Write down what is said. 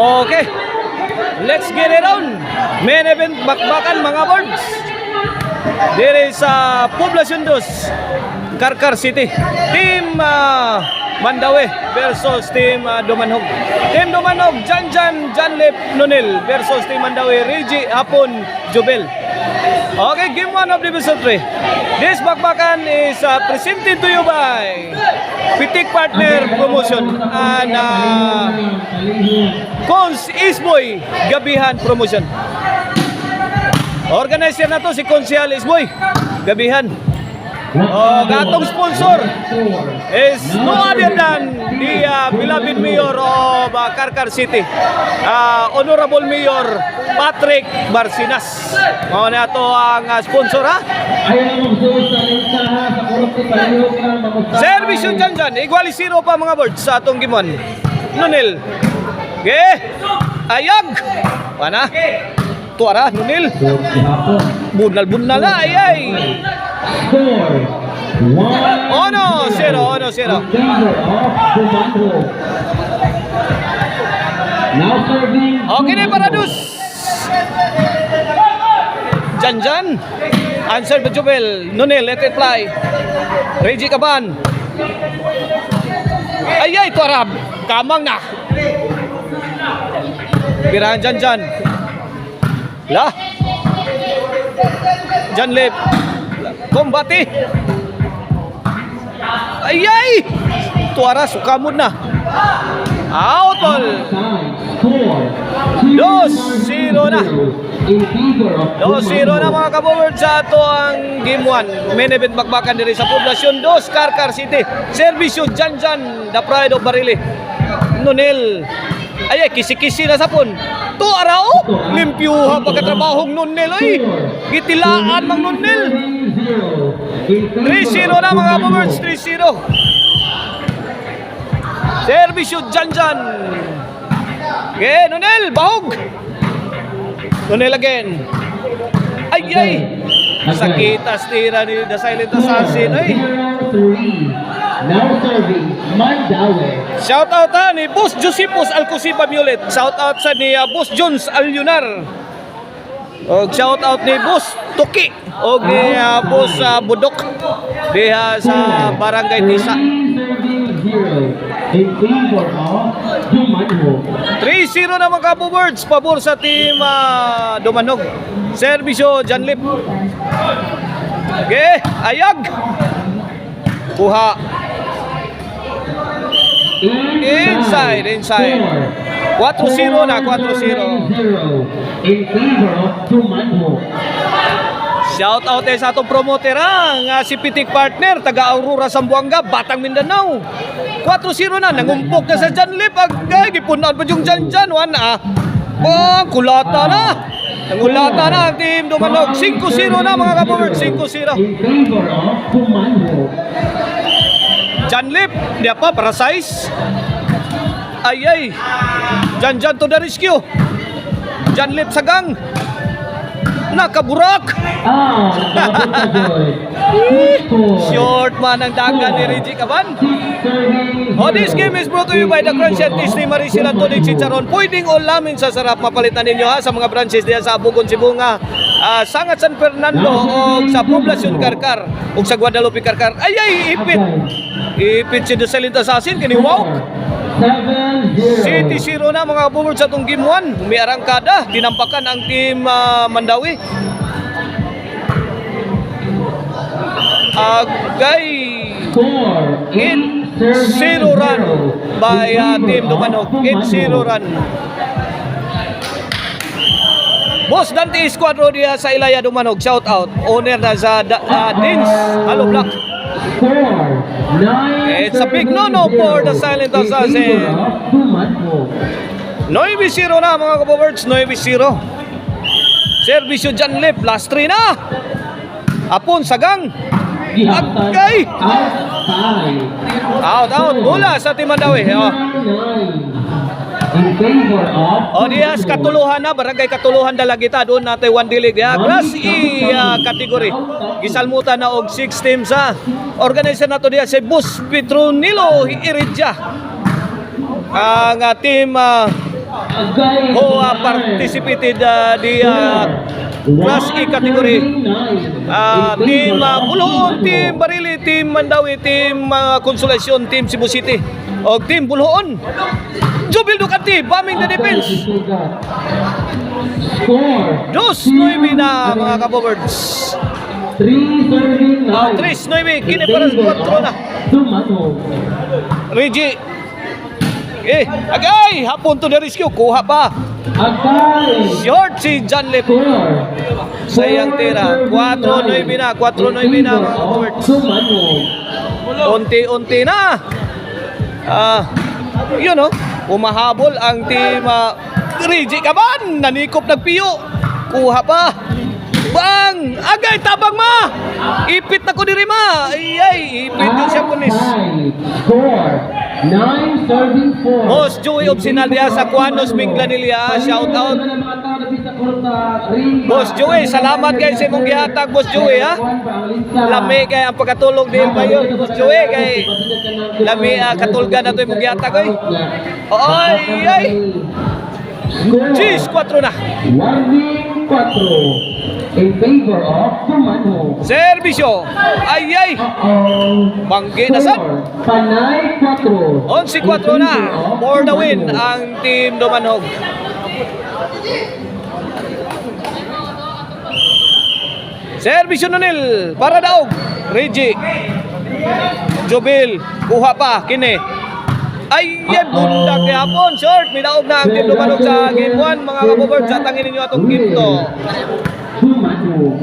Okay, let's get it on. Main event bakbakan mga boards. There is Poblacion 2, Karkar City. Team Mandaue versus Team Dumanhog. Team Dumanhog, Janlip Nonil versus Team Mandaue, Reggie Hapon Jubel. Okay, game 1 of Division 3. This bakbakan is presented to you by Pitik Partner Promotion and Cons Isboy Gabihan Promotion. Organizer na to si Konsyal Isboy Gabihan. Gatong sponsor is no other than the beloved Mayor of Karkar City, Honorable Mayor Patrick Barsinas. Mao na to ang sponsor ha. Servisyo dyan, iguali 0 pa mga boards sa atong gimon. Nunil. Ayag. Mana? Tuara, Nunil. Bunal na, ayay. Ono, 0. Okay na para dus. Jan. Answer by Jubel. Nunil, let it fly. Reggie Caban. Ayay, tuara. Kamang na. Birahan Jan. Lah. Janlip. Kombati. Ayay. Tuara sukamod na. Outball. 2-0 na. 2-0 na mga kaboward sa ato ang game 1. Main event bakbakan diri sa Poblacion 2, Karkar City. Servisyo Jan, the pride of Barili. Nunil. Ayay, kisi-kisi na sapon. Tuara o. Limpyuha pagkatrabahong Nunil. Ay, gitilaan mang Nunil. 3-0 na mga kaboward. 3-0. Servisyo Jan. Okay, Nunil, bahog. Nunil again. Ay. Sakitas tira ni The Silent Assassin. Ay. Now serving Mandaue. Shout out ni Boss Josepos Alcosipa Violet. Shout out sa ni Boss Jones Alyunar. Og shout out ni Boss Tuki og ni Boss Budok diha sa Barangay Tisa. 3-0 na mga kabowers, pabor sa team Dumanhog. Servisyo Janlip. Okay, ayag. Kuha. Inside. 4-0 na, 4-0. In favor of Dumanhog. Shout out sa atong promoter si Pitik Partner, taga Aurora, Zamboanga, Batang Mindanao. 4-0 na, nangumpok na sa Janlip. Agay, gipunan pa yung Jan, kulata na. Nangulata na ang team Dumanhog. 5-0 na mga kabowers, 5-0. In favor of Dumanhog. Janlip, di apa, para size. Ayay. Jan to the rescue. Janlip sagang. Nakaburak. Short man ang dagan ni Reggie Caban. This game is brought to you by the Crunch and Taste ni Maricel Antonic Chicharon. Pwedeng ulamin sa sarap, mapalitan ninyo sa mga branches diyan sa Bugon, Sibunga, Sangat San Fernando o sa Poblacion Karkar o sa Guadalupe Karkar. Ayay, ipit si The Silent Assassin kini wow. 7-0 na mga kabowers sa itong game 1. May arangkada, tinampakan ang team Mandaue. Agay 8-0 run by team Dumanhog. 8-0 run. Boss Dante Squadro diya sa Ilaya Dumanhog. Shout out. Owner na sa Dins Halo Black. It's a big no-no for The Silent Assassin. 9-0 na mga kabowers. 9-0. Servisyo Janlip. Last 3 na. Apon sagang. Agay. Out. Bola sa team Mandaue. Dias katuluhan na, barangay katuluhan dalagita doon natin 1 dilig ya. Class E category. Gisalmutan na og 6 teams sa organizer nato diya si Boss Petronilo Iridja. Ang team Agay who participated the Class A category. Team Bulhoon, Team Barili, Team Mandawi, Team Consolacion, Team Cebu City, o Team Bulhoon. Jubil Ducati, bombing the defense. Score. 2-9 na mga kabobirds. 3-9. 3-9, kini para sa 4 na. Tumanhog. Reggie. Agay, hapon to the rescue, kuha pa. Agay. Short si John Lip. Score. Sayang tira. 4-9 na, 4-9 na mga kabobirds. Tumanhog. Unti-unti na. Yun o, umahabol ang team Reggie Kaban. Nanikop nagpiyo. Kuha pa. Bang! Agay, tabang ma! Ipit na ko diri ma! Ay, ipit yun siya punis. Score. 9 serving 4. Boss Joey Opsinal diya sa Kuanos Minglanilla. Shout out. Boss Joey, salamat kayo sa imong gihatag, Boss Joey ha. Lami kay ang pagkatulog din pa yun, Boss Joey kay lami katulgan na to imong gihatag oy. Ay. Cheese 4 na. 1-4 in favor of Tumanhog. Servisyo. Ay. Banggi na sad. Panay 4. 11-4 na. For the win ang team Dumanhog. Servisyo nunil para daog. Reggie. Jubil. Kuha pa. Kini. Ay, bundak ni hapon. Short. Minaog na ang team Dumanhog sa game 1. Mga kabobirds, sa tangin ninyo atong game 2. Tumanhog.